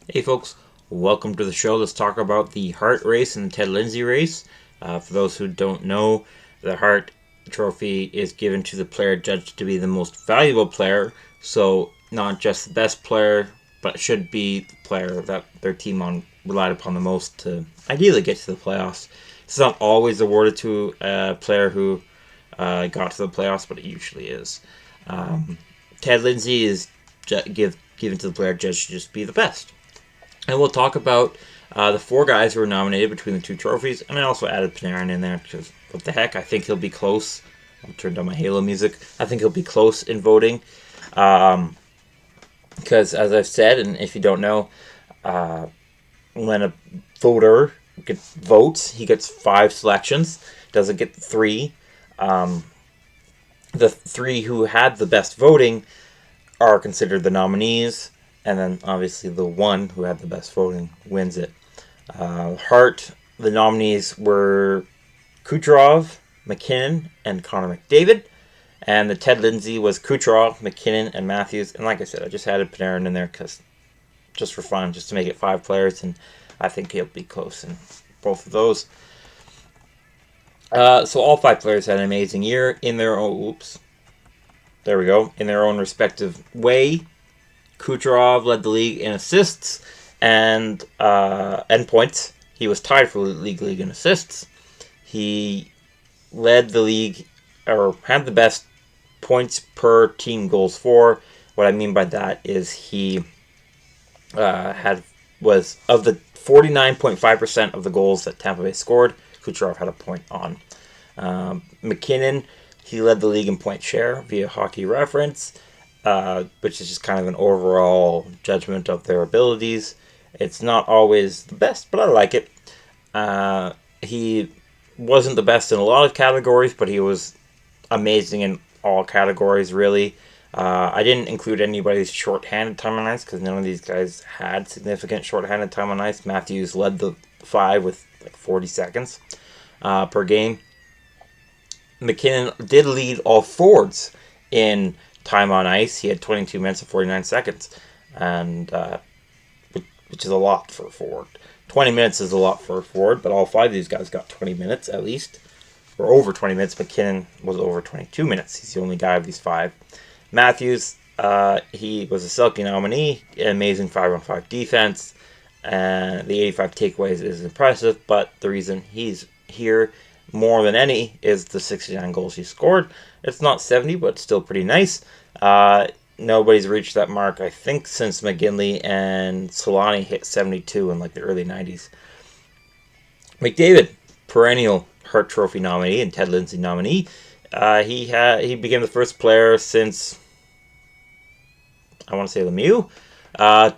Hey folks, welcome to the show. Let's talk about the Hart race and the Ted Lindsay race. For those who don't know, the Hart Trophy is given to the player judged to be the most valuable player. So not just the best player, but should be the player that their team relied upon the most to ideally get to the playoffs. It's not always awarded to a player who got to the playoffs, but it usually is. Ted Lindsay is given to the player judged to just be the best. And we'll talk about the four guys who were nominated between the two trophies. And I also added Panarin in there because, what the heck, I think he'll be close. I'll turn down my Halo music. I think he'll be close in voting. Because, as I've said, and if you don't know, when a voter votes, he gets 5 selections, doesn't get 3. The 3 who had the best voting are considered the nominees, and then obviously the one who had the best voting wins it. Hart, the nominees were Kucherov, McKinnon, and Connor McDavid. And the Ted Lindsay was Kucherov, McKinnon, and Matthews. And like I said, I just added Panarin in there just for fun, just to make it 5 players, and I think he'll be close in both of those. So all 5 players had an amazing year in their own. There we go. In their own respective way. Kucherov led the league in assists and points. He was tied for the league in assists. He led the league, or had the best points per team goals for. What I mean by that is he was of the 49.5% of the goals that Tampa Bay scored, Kucherov had a point on. McKinnon, he led the league in point share via Hockey Reference, which is just kind of an overall judgment of their abilities. It's not always the best, but I like it. He wasn't the best in a lot of categories, but he was amazing in all categories, really. I didn't include anybody's shorthanded time on ice because none of these guys had significant shorthanded time on ice. Matthews led the 5 with like 40 seconds per game. McKinnon did lead all forwards in time on ice. He had 22 minutes and 49 seconds, and which is a lot for a forward. 20 minutes is a lot for a forward, but all 5 of these guys got 20 minutes at least, or over 20 minutes. McKinnon was over 22 minutes. He's the only guy of these 5. Matthews, he was a Selke nominee, amazing 5-on-5 defense, and the 85 takeaways is impressive, but the reason he's here more than any is the 69 goals he scored. It's not 70, but still pretty nice. Nobody's reached that mark, I think, since McGinley and Solani hit 72 in like the early 90s. McDavid, perennial Hart Trophy nominee and Ted Lindsay nominee. He became the first player since, I want to say, Lemieux, I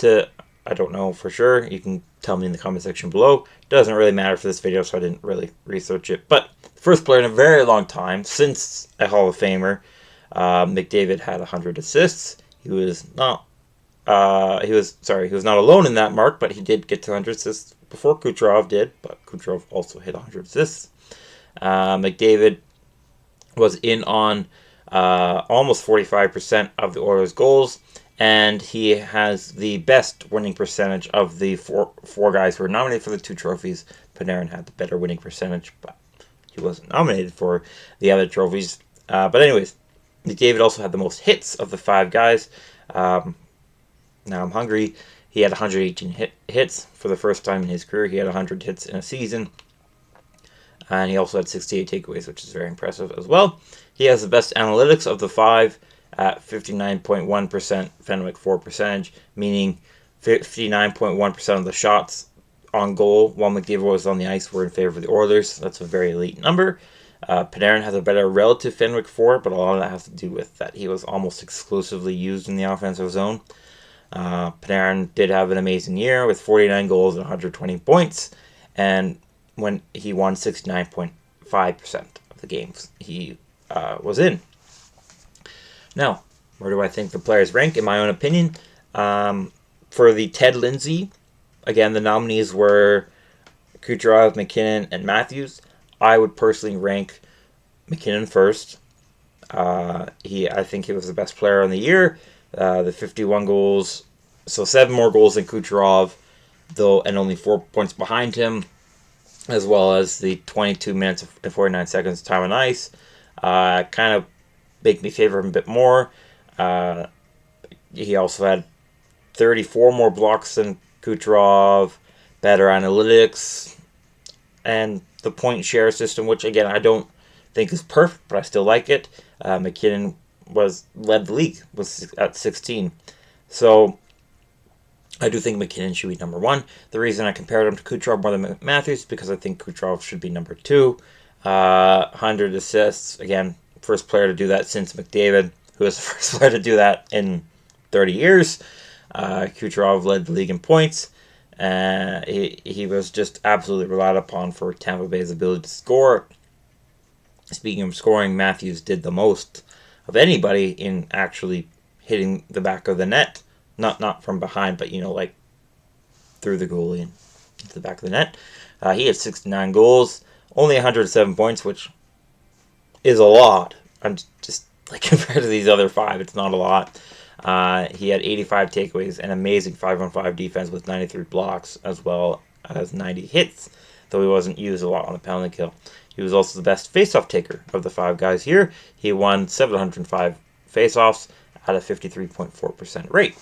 don't know for sure. You can tell me in the comment section below. Doesn't really matter for this video, so I didn't really research it. But first player in a very long time since a Hall of Famer. McDavid had 100 assists. He was not alone in that mark, but he did get to 100 assists before Kucherov did. But Kucherov also hit 100 assists. McDavid was in on almost 45% of the Oilers' goals, and he has the best winning percentage of the four guys who were nominated for the 2 trophies. Panarin had the better winning percentage, but he wasn't nominated for the other trophies. But anyways, McDavid also had the most hits of the 5 guys. Now I'm hungry. He had 118 hits for the first time in his career. He had 100 hits in a season. And he also had 68 takeaways, which is very impressive as well. He has the best analytics of the 5 at 59.1% Fenwick 4 percentage, meaning 59.1% of the shots on goal while McDavid was on the ice were in favor of the Oilers. That's a very elite number. Panarin has a better relative Fenwick 4, but a lot of that has to do with that he was almost exclusively used in the offensive zone. Panarin did have an amazing year with 49 goals and 120 points, and when he won 69.5% of the games he was in. Now, where do I think the players rank? In my own opinion, for the Ted Lindsay, again, the nominees were Kucherov, McKinnon, and Matthews. I would personally rank McKinnon first. I think he was the best player on the year. The 51 goals So 7 more goals than Kucherov, though, and only 4 points behind him, as well as the 22 minutes and 49 seconds time on ice. Kind of make me favor him a bit more. He also had 34 more blocks than Kucherov, better analytics, and the point share system, which again I don't think is perfect, but I still like it. McKinnon led the league at 16, so I do think McKinnon should be number 1. The reason I compared him to Kucherov more than Matthews is because I think Kucherov should be number 2. 100 assists, again, first player to do that since McDavid, who was the first player to do that in 30 years. Kucherov led the league in points. He was just absolutely relied upon for Tampa Bay's ability to score. Speaking of scoring, Matthews did the most of anybody in actually hitting the back of the net. Not from behind, but, like through the goalie and into the back of the net. He had 69 goals, only 107 points, which is a lot. I'm just, like, compared to these other 5, it's not a lot. He had 85 takeaways, an amazing 5-on-5 defense with 93 blocks, as well as 90 hits, though he wasn't used a lot on the penalty kill. He was also the best face-off taker of the 5 guys here. He won 705 face-offs at a 53.4% rate.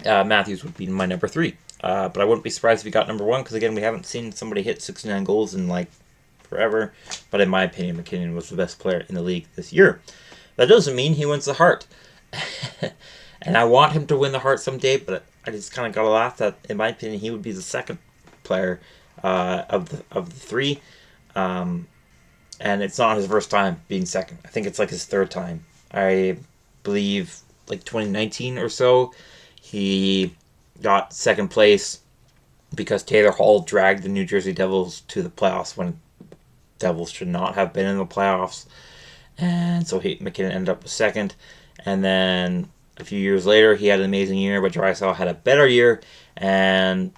Matthews would be my number 3. But I wouldn't be surprised if he got number 1, because again, we haven't seen somebody hit 69 goals in like forever. But in my opinion, McKinnon was the best player in the league this year. That doesn't mean he wins the Hart. And I want him to win the Hart someday, but I just kind of got to laugh that, in my opinion, he would be the second player of the 3. And it's not his first time being second. I think it's like his 3rd time. I believe like 2019 or so, he got 2nd place because Taylor Hall dragged the New Jersey Devils to the playoffs when Devils should not have been in the playoffs. And so McKinnon ended up with 2nd. And then a few years later, he had an amazing year, but Draisaitl had a better year and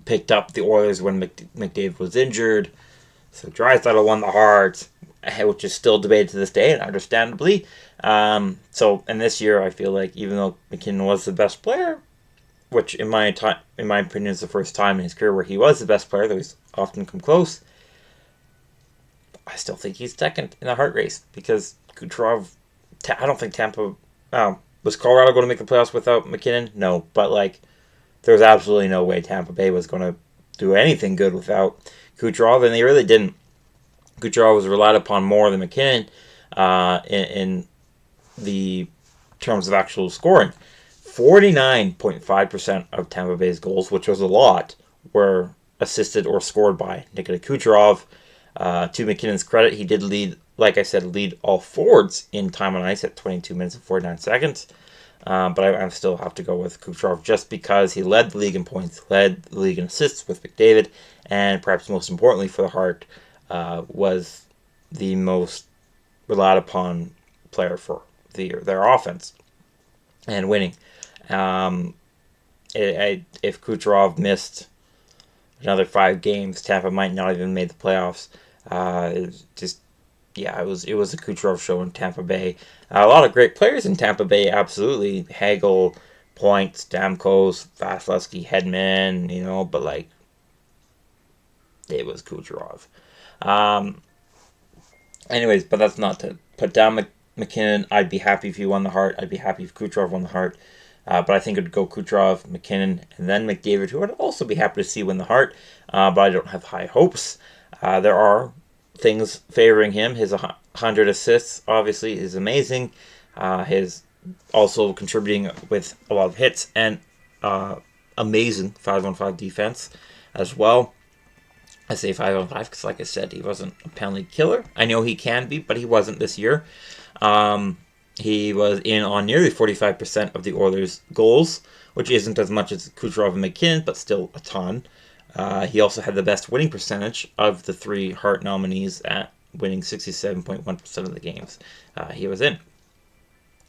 picked up the Oilers when McDavid was injured. So Draisaitl won the Hart, which is still debated to this day, and understandably. And this year, I feel like even though McKinnon was the best player, which in my opinion is the first time in his career where he was the best player, though he's often come close, I still think he's 2nd in the Hart race, because Kucherov, I don't think Tampa, was Colorado going to make the playoffs without McKinnon? No, but like, there's absolutely no way Tampa Bay was going to do anything good without Kucherov, and they really didn't. Kucherov was relied upon more than McKinnon in the terms of actual scoring. 49.5% of Tampa Bay's goals, which was a lot, were assisted or scored by Nikita Kucherov. To McKinnon's credit, he did lead all forwards in time on ice at 22 minutes and 49 seconds. But I still have to go with Kucherov just because he led the league in points, led the league in assists with McDavid, and perhaps most importantly for the Hart, was the most relied upon player for their offense and winning. If Kucherov missed another 5 games, Tampa might not have even made the playoffs. It was a Kucherov show in Tampa Bay. A lot of great players in Tampa Bay, absolutely. Hagel, Point, Stamkos, Vasilevsky, Hedman, but like, it was Kucherov. Anyways, but that's not to put down McKinnon. I'd be happy if he won the Hart. I'd be happy if Kucherov won the Hart. But I think it would go Kucherov, McKinnon, and then McDavid, who I'd also be happy to see win the Hart. But I don't have high hopes. There are things favoring him. His 100 assists, obviously, is amazing. His also contributing with a lot of hits and amazing 5-on-5 defense as well. I say 5-on-5 because, like I said, he wasn't a penalty killer. I know he can be, but he wasn't this year. He was in on nearly 45% of the Oilers' goals, which isn't as much as Kucherov and McKinnon, but still a ton. He also had the best winning percentage of the 3 Hart nominees at winning 67.1% of the games he was in.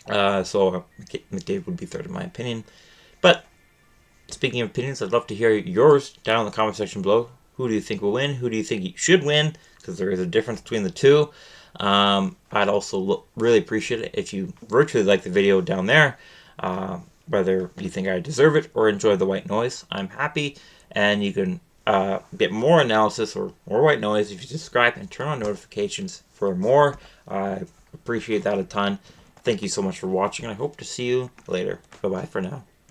So McDavid would be 3rd in my opinion. But speaking of opinions, I'd love to hear yours down in the comment section below. Who do you think will win? Who do you think he should win? Because there is a difference between the two. I'd also really appreciate it if you virtually like the video down there. whether you think I deserve it or enjoy the white noise. I'm happy, and you can get more analysis or more white noise if you subscribe and turn on notifications for more. I appreciate that a ton. Thank you so much for watching, and I hope to see you later. Bye-bye for now.